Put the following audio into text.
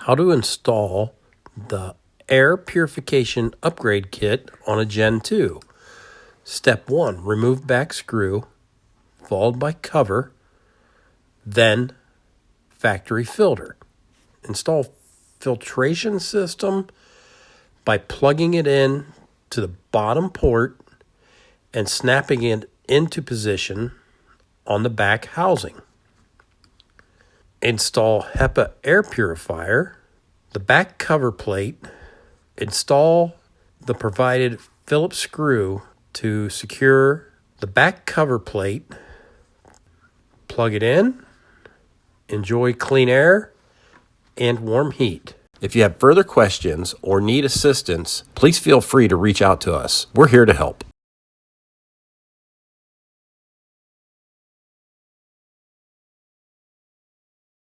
how to install the Air Purification Upgrade Kit on a Gen 2. Step 1, remove back screw, followed by cover, then factory filter. Install filtration system by plugging it in to the bottom port and snapping it into position on the back housing. Install HEPA air purifier, the back cover plate. Install the provided Phillips screw to secure the back cover plate. Plug it in. Enjoy clean air and warm heat. If you have further questions or need assistance, please feel free to reach out to us. We're here to help.